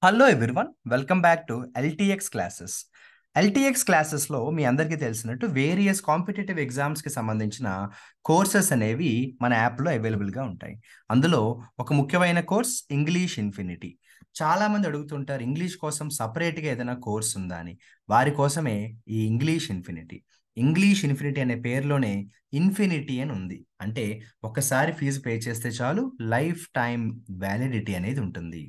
Hello everyone, welcome back to LTX classes. LTX క్లాసెస్లో మీ అందరికీ తెలిసినట్టు వేరియస్ కాంపిటేటివ్ ఎగ్జామ్స్కి సంబంధించిన కోర్సెస్ అనేవి మన యాప్లో అవైలబుల్గా ఉంటాయి. అందులో ఒక ముఖ్యమైన కోర్స్ ఇంగ్లీష్ ఇన్ఫినిటీ. చాలామంది అడుగుతుంటారు ఇంగ్లీష్ కోసం సపరేట్గా ఏదైనా కోర్స్ ఉందా అని. వారి కోసమే ఈ ఇంగ్లీష్ ఇన్ఫినిటీ. ఇంగ్లీష్ ఇన్ఫినిటీ అనే పేరులోనే ఇన్ఫినిటీ అని ఉంది. అంటే ఒక్కసారి ఫీజు పే చేస్తే చాలు, లైఫ్ టైం వ్యాలిడిటీ అనేది ఉంటుంది.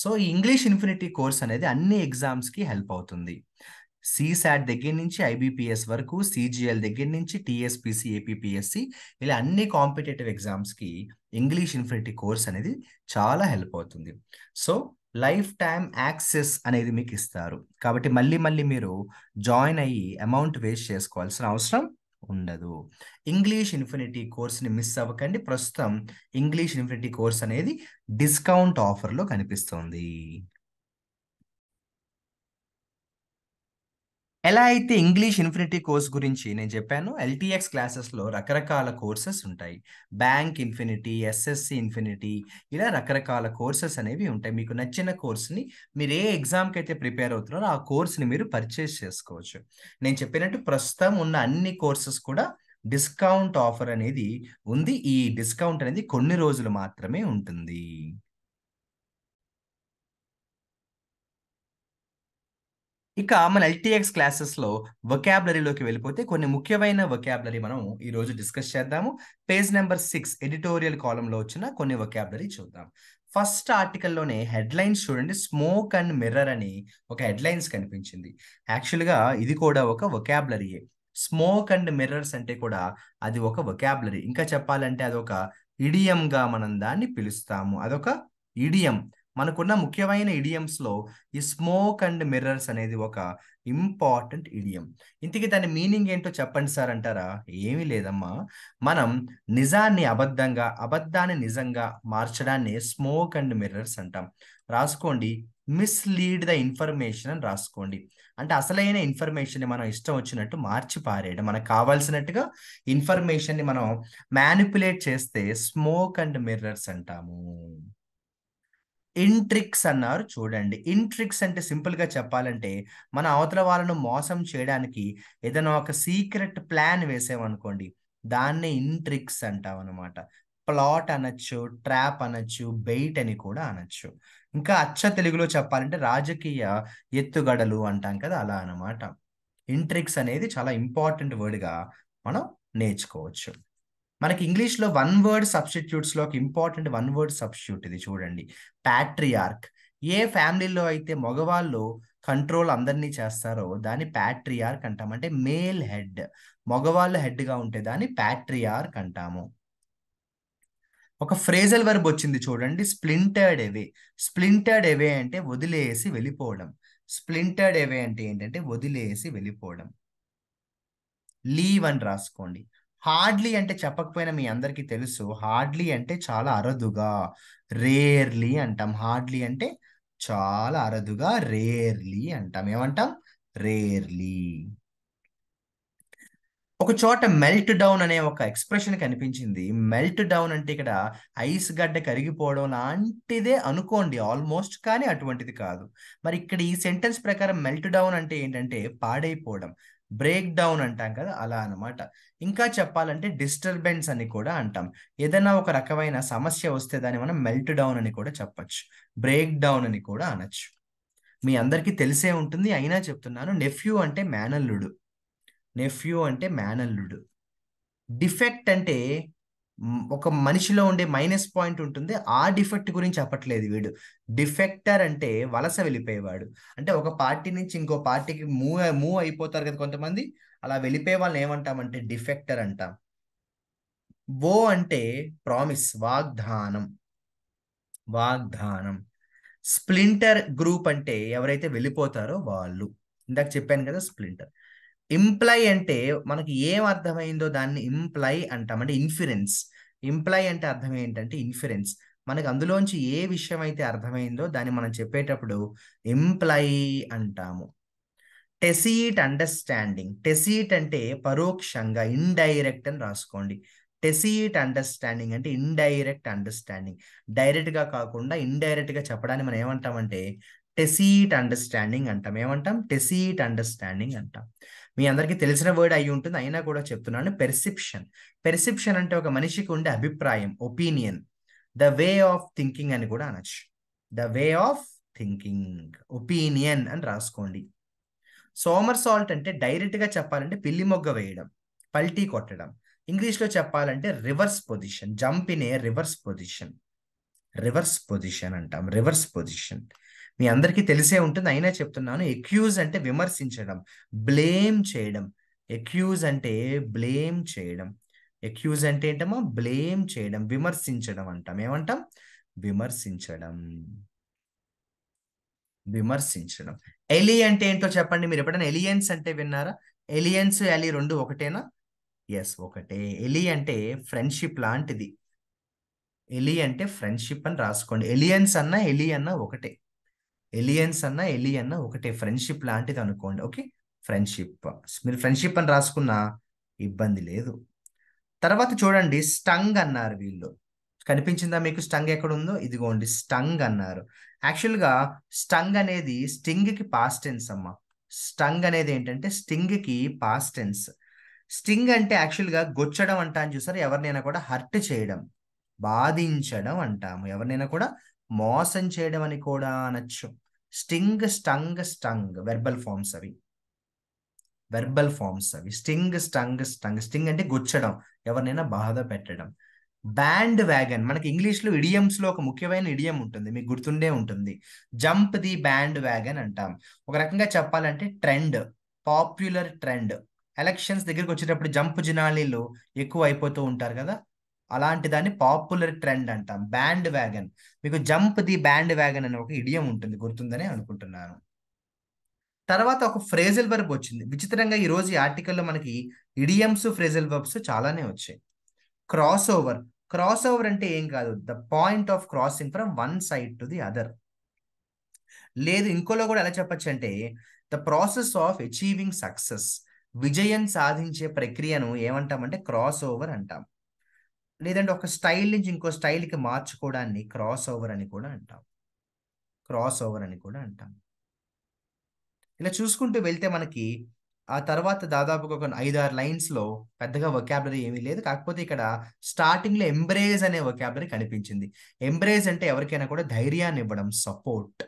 సో ఈ ఇంగ్లీష్ ఇన్ఫినిటీ కోర్స్ అనేది అన్ని ఎగ్జామ్స్కి హెల్ప్ అవుతుంది. సిసాట్ దగ్గర నుంచి ఐబిపిఎస్ వరకు, సిజిఎల్ దగ్గర నుంచి టిఎస్పిసి, ఏపీపీఎస్సి, ఇలా అన్ని కాంపిటేటివ్ ఎగ్జామ్స్కి ఇంగ్లీష్ ఇన్ఫినిటీ కోర్స్ అనేది చాలా హెల్ప్ అవుతుంది. సో లైఫ్ టైం యాక్సెస్ అనేది మీకు ఇస్తారు. కాబట్టి మళ్ళీ మళ్ళీ మీరు జాయిన్ అయ్యి అమౌంట్ వేస్ట్ చేసుకోవాల్సిన అవసరం ఉండదు. ఇంగ్లీష్ ఇన్ఫినిటీ కోర్స్ని మిస్ అవ్వకండి. ప్రస్తుతం ఇంగ్లీష్ ఇన్ఫినిటీ కోర్స్ అనేది డిస్కౌంట్ ఆఫర్లో కనిపిస్తుంది. ఎలా అయితే ఇంగ్లీష్ ఇన్ఫినిటీ కోర్స్ గురించి నేను చెప్పాను, ఎల్టీఎక్స్ క్లాసెస్లో రకరకాల కోర్సెస్ ఉంటాయి. బ్యాంక్ ఇన్ఫినిటీ, ఎస్ఎస్సి ఇన్ఫినిటీ, ఇలా రకరకాల కోర్సెస్ అనేవి ఉంటాయి. మీకు నచ్చిన కోర్స్ని మీరు ఏ ఎగ్జామ్కి అయితే ప్రిపేర్ అవుతున్నారో ఆ కోర్స్ని మీరు పర్చేస్ చేసుకోవచ్చు. నేను చెప్పినట్టు ప్రస్తుతం ఉన్న అన్ని కోర్సెస్ కూడా డిస్కౌంట్ ఆఫర్ అనేది ఉంది. ఈ డిస్కౌంట్ అనేది కొన్ని రోజులు మాత్రమే ఉంటుంది. ఇక మన ఎల్టీఎక్స్ క్లాసెస్లో వొకాబులరీలోకి వెళ్ళిపోతే కొన్ని ముఖ్యమైన వొకాబులరీ మనం ఈరోజు డిస్కస్ చేద్దాము. పేజ్ నెంబర్ 6 ఎడిటోరియల్ కాలంలో వచ్చిన కొన్ని వొకాబులరీ చూద్దాం. ఫస్ట్ ఆర్టికల్లోనే హెడ్లైన్స్ చూడండి. స్మోక్ అండ్ మిర్రర్ అని ఒక హెడ్లైన్స్ కనిపించింది. యాక్చువల్గా ఇది కూడా ఒక వొకాబులరీయే. స్మోక్ అండ్ మిర్రర్స్ అంటే కూడా అది ఒక వొకాబులరీ. ఇంకా చెప్పాలంటే అదొక ఇడియంగా మనం దాన్ని పిలుస్తాము. అదొక ఇడియం. మనకున్న ముఖ్యమైన ఇడియమ్స్లో ఈ స్మోక్ అండ్ మిర్రర్స్ అనేది ఒక ఇంపార్టెంట్ ఇడియం. ఇంతకీ దాని మీనింగ్ ఏంటో చెప్పండి సార్ అంటారా? ఏమీ లేదమ్మా. మనం నిజాన్ని అబద్ధంగా, అబద్ధాన్ని నిజంగా మార్చడాన్ని స్మోక్ అండ్ మిర్రర్స్ అంటాం. రాసుకోండి, మిస్లీడ్ ద ఇన్ఫర్మేషన్ అని రాసుకోండి. అంటే అసలైన ఇన్ఫర్మేషన్ని మనం ఇష్టం వచ్చినట్టు మార్చి పారేయడం. మనకు కావాల్సినట్టుగా ఇన్ఫర్మేషన్ని మనం మ్యానిపులేట్ చేస్తే స్మోక్ అండ్ మిర్రర్స్ అంటాము. ఇంట్రిక్స్ అన్నారు చూడండి. ఇంట్రిక్స్ అంటే సింపుల్గా చెప్పాలంటే మన అవతల వాళ్ళను మోసం చేయడానికి ఏదైనా ఒక సీక్రెట్ ప్లాన్ వేసామనుకోండి, దాన్ని ఇంట్రిక్స్ అంటాం అనమాట. ప్లాట్ అనొచ్చు, ట్రాప్ అనొచ్చు, బెయిట్ అని కూడా అనొచ్చు. ఇంకా అచ్చ తెలుగులో చెప్పాలంటే రాజకీయ ఎత్తుగడలు అంటాం కదా, అలా అనమాట. ఇంట్రిక్స్ అనేది చాలా ఇంపార్టెంట్ వర్డ్గా మనం నేర్చుకోవచ్చు. మనకి ఇంగ్లీష్లో వన్ వర్డ్ సబ్స్టిట్యూట్స్లో ఒక ఇంపార్టెంట్ వన్ వర్డ్ సబ్స్టిట్యూట్ ఇది చూడండి. ప్యాట్రియార్క్. ఏ ఫ్యామిలీలో అయితే మగవాళ్ళు కంట్రోల్ అందరినీ చేస్తారో దాన్ని ప్యాట్రియార్క్ అంటాం. అంటే మేల్ హెడ్, మగవాళ్ళు హెడ్గా ఉంటే దాన్ని ప్యాట్రియార్క్ అంటాము. ఒక ఫ్రేజల్ వర్బ్ వచ్చింది చూడండి, స్ప్లింటర్డ్ అవే. స్ప్లింటర్డ్ అవే అంటే వదిలేసి వెళ్ళిపోవడం. స్ప్లింటర్డ్ అవే అంటే ఏంటంటే వదిలేసి వెళ్ళిపోవడం. లీవ్ అని రాసుకోండి. హార్డ్లీ అంటే చెప్పకపోయినా మీ అందరికీ తెలుసు. హార్డ్లీ అంటే చాలా అరుదుగా, రేర్లీ అంటాం. హార్డ్లీ అంటే చాలా అరుదుగా, రేర్లీ అంటాం. ఏమంటాం? రేర్లీ. ఒక చోట మెల్ట్ డౌన్ అనే ఒక ఎక్స్ప్రెషన్ కనిపించింది. మెల్ట్ డౌన్ అంటే ఇక్కడ ఐస్ గడ్డ కరిగిపోవడం లాంటిదే అనుకోండి ఆల్మోస్ట్, కానీ అటువంటిది కాదు. మరి ఇక్కడ ఈ సెంటెన్స్ ప్రకారం మెల్ట్ డౌన్ అంటే ఏంటంటే పాడైపోవడం, బ్రేక్ డౌన్ అంటాం కదా, అలా అనమాట. ఇంకా చెప్పాలంటే డిస్టర్బెన్స్ అని కూడా అంటాం. ఏదైనా ఒక రకమైన సమస్య వస్తే దాన్ని మనం మెల్ట్ డౌన్ అని కూడా చెప్పచ్చు, బ్రేక్ డౌన్ అని కూడా అనొచ్చు. మీ అందరికీ తెలిసే ఉంటుంది, అయినా చెప్తున్నాను. నెఫ్యూ అంటే మేనల్లుడు. నెఫ్యూ అంటే మేనల్లుడు. డిఫెక్ట్ అంటే ఒక మనిషిలో ఉండే మైనస్ పాయింట్ ఉంటుంది, ఆ డిఫెక్ట్ గురించి చెప్పట్లేదు వీడు. డిఫెక్టర్ అంటే వలస వెళ్ళిపోయేవాడు. అంటే ఒక పార్టీ నుంచి ఇంకో పార్టీకి మూవ్ మూవ్ అయిపోతారు కదా కొంతమంది, అలా వెళ్ళిపోయే వాళ్ళని ఏమంటామంటే డిఫెక్టర్ అంటాం. ఓ అంటే ప్రామిస్, వాగ్దానం. వాగ్దానం. స్ప్లింటర్ గ్రూప్ అంటే ఎవరైతే వెళ్ళిపోతారో వాళ్ళు. ఇందాక చెప్పాను కదా స్ప్లింటర్. ఇంప్లై అంటే మనకి ఏం అర్థమైందో దాన్ని ఇంప్లై అంటాం. అంటే ఇన్ఫిరెన్స్. ఇంప్లై అంటే అర్థం ఏంటంటే ఇన్ఫిరెన్స్. మనకి అందులోంచి ఏ విషయం అయితే అర్థమైందో దాన్ని మనం చెప్పేటప్పుడు ఇంప్లై అంటాము. టెసీట్ అండర్స్టాండింగ్. టెసీట్ అంటే పరోక్షంగా, ఇండైరెక్ట్ అని రాసుకోండి. టెసీట్ అండర్స్టాండింగ్ అంటే ఇండైరెక్ట్ అండర్స్టాండింగ్. డైరెక్ట్గా కాకుండా ఇండైరెక్ట్గా చెప్పడాన్ని మనం ఏమంటామంటే టెసీట్ అండర్స్టాండింగ్ అంటాం. ఏమంటాం? టెసీట్ అండర్స్టాండింగ్ అంటాం. మీ అందరికీ తెలిసిన వర్డ్ అయి ఉంటుంది, అయినా కూడా చెప్తున్నాను. పెర్సెప్షన్. పెర్సెప్షన్ అంటే ఒక మనిషికి ఉండే అభిప్రాయం, opinion, the way of thinking అని కూడా అనొచ్చు. The way of thinking, opinion అని రాసుకోండి. సోమర్ సాల్ట్ అంటే డైరెక్ట్ గా చెప్పాలంటే పిల్లి మొగ్గ వేయడం, పల్టీ కొట్టడం. ఇంగ్లీష్లో చెప్పాలంటే reverse position, jump in a reverse position. Reverse position అంటాం, రివర్స్ పొజిషన్. మీ అందరికీ తెలిసే ఉంటుంది, అయినా చెప్తున్నాను. ఎక్యూజ్ అంటే విమర్శించడం, బ్లేమ్ చేయడం. ఎక్యూజ్ అంటే బ్లేమ్ చేయడం. ఎక్యూజ్ అంటే ఏంటమ్మా? బ్లేమ్ చేయడం, విమర్శించడం అంటాం. ఏమంటాం? విమర్శించడం. విమర్శించడం. ఎలి అంటే ఏంటో చెప్పండి. మీరు ఎప్పుడైనా ఎలియన్స్ అంటే విన్నారా? ఎలియన్స్, ఎలి రెండు ఒకటేనా? ఎస్, ఒకటే. ఎలి అంటే ఫ్రెండ్షిప్ లాంటిది. ఎలి అంటే ఫ్రెండ్షిప్ అని రాసుకోండి. ఎలియన్స్ అన్నా ఎలి అన్నా ఒకటే. ఎలియన్స్ అన్నా ఎలి అన్నా ఒకటే, ఫ్రెండ్షిప్ లాంటిది అనుకోండి. Okay, friendship. మీరు ఫ్రెండ్షిప్ అని రాసుకున్నా ఇబ్బంది లేదు. తర్వాత చూడండి, స్టంగ్ అన్నారు వీళ్ళు. కనిపించిందా మీకు? స్టంగ్ ఎక్కడుందో? ఇదిగోండి, స్టంగ్ అన్నారు. యాక్చువల్గా స్టంగ్ అనేది స్టింగ్కి పాస్ట్ టెన్స్ అమ్మా. స్టంగ్ అనేది ఏంటంటే స్టింగ్కి పాస్ట్ టెన్స్. స్టింగ్ అంటే యాక్చువల్గా గొచ్చడం అంటాను చూసారు, ఎవరినైనా కూడా హర్ట్ చేయడం, బాధించడం అంటాము. ఎవరినైనా కూడా మోసం చేయడం అని కూడా అనొచ్చు. Sting, stung, stung verbal forms అవి. వెర్బల్ ఫార్మ్స్ అవి. Sting, stung, stung. స్టింగ్ అంటే గుచ్చడం, ఎవరినైనా బాధ పెట్టడం. బ్యాండ్ వ్యాగన్, మనకి ఇంగ్లీష్లో ఇడియమ్స్లో ఒక ముఖ్యమైన ఇడియం ఉంటుంది, మీకు గుర్తుండే ఉంటుంది. జంప్ ది బ్యాండ్ వ్యాగన్ అంటాం. ఒక రకంగా చెప్పాలంటే ట్రెండ్, పాపులర్ ట్రెండ్. ఎలక్షన్స్ దగ్గరికి వచ్చేటప్పుడు జంప్ జినాలీలు ఎక్కువ అయిపోతూ ఉంటారు కదా, అలాంటి దాన్ని పాపులర్ ట్రెండ్ అంటాం. Band wagon. మీకు జంప్ ది బ్యాండ్ వ్యాగన్ అనే ఒక ఇడియం ఉంటుంది, గుర్తుందని అనుకుంటున్నాను. తర్వాత ఒక ఫ్రేజల్ వర్బ్ వచ్చింది. విచిత్రంగా ఈ రోజు ఈ ఆర్టికల్లో మనకి ఇడియమ్స్, ఫ్రేజల్ వర్బ్స్ చాలానే వచ్చాయి. Cross over. క్రాస్ ఓవర్ అంటే ఏం కాదు, the point of crossing from one side to the other. లేదు, ఇంకోలో కూడా ఎలా చెప్పచ్చు అంటే the process of achieving success. విజయం సాధించే ప్రక్రియను ఏమంటామంటే క్రాస్ ఓవర్ అంటాం. లేదంటే ఒక స్టైల్ నుంచి ఇంకో స్టైల్కి మార్చుకోవడాన్ని క్రాస్ ఓవర్ అని కూడా అంటాం. క్రాస్ ఓవర్ అని కూడా అంటాం. ఇలా చూసుకుంటూ వెళ్తే మనకి ఆ తర్వాత దాదాపుగా ఒక 5-6 లైన్స్లో పెద్దగా వొకాబులరీ ఏమీ లేదు. కాకపోతే ఇక్కడ స్టార్టింగ్లో ఎంబ్రేజ్ అనే వొకాబులరీ కనిపించింది. ఎంబ్రేజ్ అంటే ఎవరికైనా కూడా ధైర్యాన్ని ఇవ్వడం, సపోర్ట్.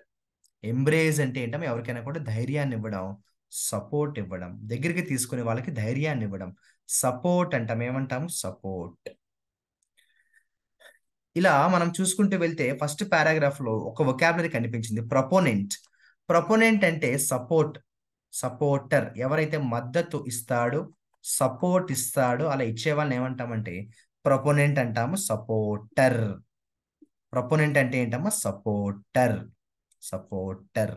ఎంబ్రేజ్ అంటే ఏంటంటే ఎవరికైనా కూడా ధైర్యాన్ని ఇవ్వడం, సపోర్ట్ ఇవ్వడం, దగ్గరికి తీసుకునే వాళ్ళకి ధైర్యాన్ని ఇవ్వడం. సపోర్ట్ అంటాం. ఏమంటాము? సపోర్ట్. ఇలా మనం చూసుకుంటూ వెళ్తే ఫస్ట్ పారాగ్రాఫ్ లో ఒక వొకాబులరీ కనిపించింది, ప్రపోనెంట్. ప్రపోనెంట్ అంటే సపోర్ట్, సపోర్టర్. ఎవరైతే మద్దతు ఇస్తాడో, సపోర్ట్ ఇస్తాడో అలా ఇచ్చే వాళ్ళని ఏమంటామంటే ప్రపోనెంట్ అంటాము, సపోర్టర్. ప్రపోనెంట్ అంటే ఏంటమ్మా? Supporter, supporter.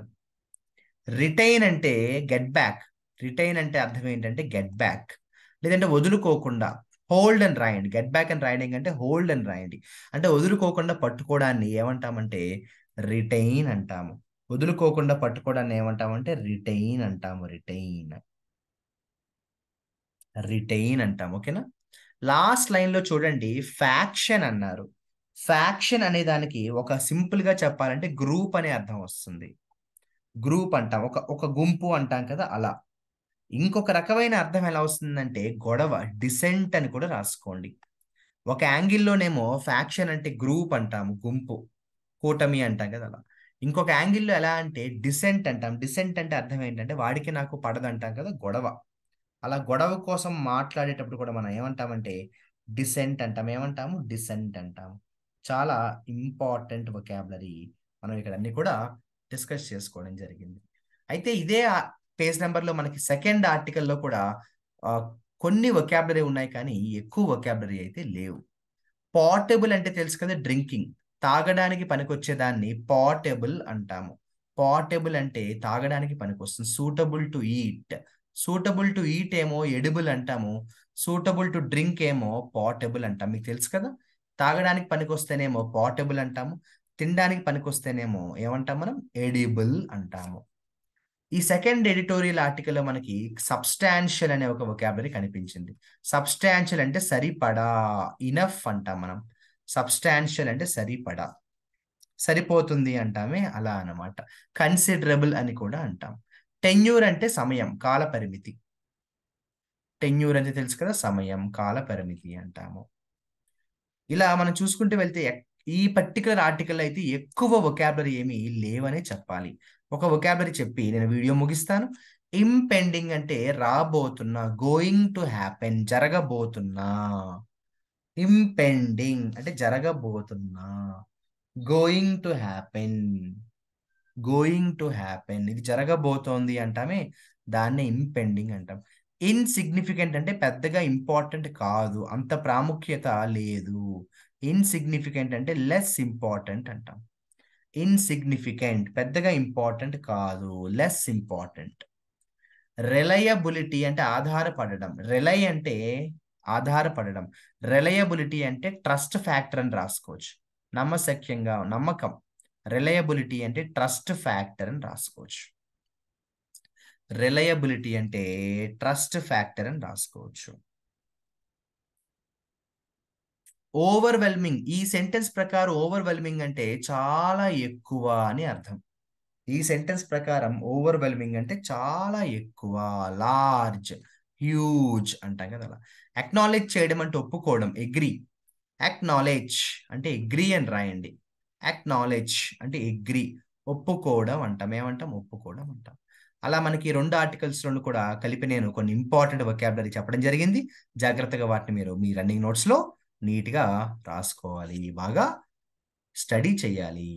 రిటైన్ అంటే గెట్ బ్యాక్. రిటైన్ అంటే అర్థం ఏంటంటే గెట్ బ్యాక్, లేదంటే వదులుకోకుండా. హోల్డ్ అని రాయండి. గెట్ బ్యాక్ అని రాయడం కంటే హోల్డ్ అని రాయండి. అంటే వదులుకోకుండా పట్టుకోవడాన్ని ఏమంటామంటే రిటైన్ అంటాము. వదులుకోకుండా పట్టుకోవడాన్ని ఏమంటామంటే రిటైన్ అంటాము. రిటైన్, రిటైన్ అంటాం. ఓకేనా? లాస్ట్ లైన్లో చూడండి, ఫ్యాక్షన్ అన్నారు. ఫ్యాక్షన్ అనే దానికి ఒక సింపుల్ గా చెప్పాలంటే గ్రూప్ అనే అర్థం వస్తుంది. గ్రూప్ అంటాం, ఒక ఒక గుంపు అంటాం కదా, అలా. ఇంకొక రకమైన అర్థం ఎలా వస్తుందంటే గొడవ, డిసెంట్ అని కూడా రాసుకోండి. ఒక యాంగిల్లోనేమో ఫ్యాక్షన్ అంటే గ్రూప్ అంటాము, గుంపు, కూటమి అంటాం కదా, అలా. ఇంకొక యాంగిల్లో ఎలా అంటే డిసెంట్ అంటాం. డిసెంట్ అంటే అర్థం ఏంటంటే వాడికి నాకు పడదు అంటాం కదా, గొడవ. అలా గొడవ కోసం మాట్లాడేటప్పుడు కూడా మనం ఏమంటామంటే డిసెంట్ అంటాం. ఏమంటాము? డిసెంట్ అంటాము. చాలా ఇంపార్టెంట్ వొకాబులరీ మనం ఇక్కడ అన్ని కూడా డిస్కస్ చేసుకోవడం జరిగింది. అయితే ఇదే పేజ్ నెంబర్లో మనకి సెకండ్ ఆర్టికల్లో కూడా ఆ, కొన్ని వొకాబులరీ ఉన్నాయి, కానీ ఎక్కువ వొకాబులరీ అయితే లేవు. పోర్టబుల్ అంటే తెలుసు కదా, డ్రింకింగ్, తాగడానికి పనికొచ్చేదాన్ని పోర్టబుల్ అంటాము. పోర్టబుల్ అంటే తాగడానికి పనికొస్తుంది. Suitable to eat. Suitable to eat ఏమో ఎడిబుల్ అంటాము. సూటబుల్ టు డ్రింక్ ఏమో పోర్టబుల్ అంటాం. మీకు తెలుసు కదా, తాగడానికి పనికొస్తేనేమో పోర్టబుల్ అంటాము, తినడానికి పనికొస్తేనేమో ఏమంటాం మనం? ఎడిబుల్ అంటాము. ఈ సెకండ్ ఎడిటోరియల్ ఆర్టికల్లో మనకి సబ్స్టాన్షియల్ అనే ఒక వొకాబులరీ కనిపించింది. సబ్స్టాన్షియల్ అంటే సరిపడా, ఇనఫ్ అంటాం మనం. సబ్స్టాన్షియల్ అంటే సరిపడా. సరిపోతుంది అంటామే అలా అన్నమాట. కన్సిడరబుల్ అని కూడా అంటాం. టెన్యూర్ అంటే సమయం, కాల పరిమితి. టెన్యూర్ అంటే తెలుసు కదా, సమయం, కాల పరిమితి అంటాము. ఇలా మనం చూసుకుంటూ వెళ్తే ఈ పర్టికులర్ ఆర్టికల్ అయితే ఎక్కువ వొకాబులరీ ఏమీ లేవనే చెప్పాలి. ఒక వొకాబులరీ చెప్పి నేను వీడియో ముగిస్తాను. ఇంపెండింగ్ అంటే రాబోతున్నా, గోయింగ్ టు హ్యాపెన్, జరగబోతున్నా. ఇంపెండింగ్ అంటే జరగబోతున్నా. Going to happen, going to happen ఇది జరగబోతోంది అంటామే, దాన్నే ఇంపెండింగ్ అంటాం. ఇన్సిగ్నిఫికెంట్ అంటే పెద్దగా ఇంపార్టెంట్ కాదు, అంత ప్రాముఖ్యత లేదు. ఇన్సిగ్నిఫికెంట్ అంటే లెస్ ఇంపార్టెంట్ అంటాం. ఇన్సిగ్నిఫికెంట్ పెద్దగా ఇంపార్టెంట్ కాదు, లెస్ ఇంపార్టెంట్. రిలయబిలిటీ అంటే ఆధారపడడం. రిలై అంటే ఆధారపడడం. రిలయబిలిటీ అంటే ట్రస్ట్ ఫ్యాక్టర్ అని రాసుకోవచ్చు. నమ్మశక్యంగా, నమ్మకం. రిలయబిలిటీ అంటే ట్రస్ట్ ఫ్యాక్టర్ అని రాసుకోవచ్చు. రిలయబిలిటీ అంటే ట్రస్ట్ ఫ్యాక్టర్ అని రాసుకోవచ్చు. ఓవర్వెల్మింగ్, ఈ సెంటెన్స్ ప్రకారం ఓవర్వెల్మింగ్ అంటే చాలా ఎక్కువ అని అర్థం. ఈ సెంటెన్స్ ప్రకారం ఓవర్వెల్మింగ్ అంటే చాలా ఎక్కువ, లార్జ్, హ్యూజ్ అంటాం కదా అలా. అక్నాలెడ్జ్ చేయడం అంటే ఒప్పుకోవడం, ఎగ్రీ. అక్నాలెడ్జ్ అంటే ఎగ్రీ అని రాయండి. అక్నాలెడ్జ్ అంటే ఎగ్రీ, ఒప్పుకోవడం అంటాం. ఏమంటాం? ఒప్పుకోవడం అంటాం. అలా మనకి రెండు ఆర్టికల్స్ రెండు కూడా కలిపి నేను కొన్ని ఇంపార్టెంట్ వొకాబులరీ చెప్పడం జరిగింది. జాగ్రత్తగా వాటిని మీరు మీ రన్నింగ్ నోట్స్లో నీట్గా రాసుకోవాలి, బాగా స్టడీ చేయాలి.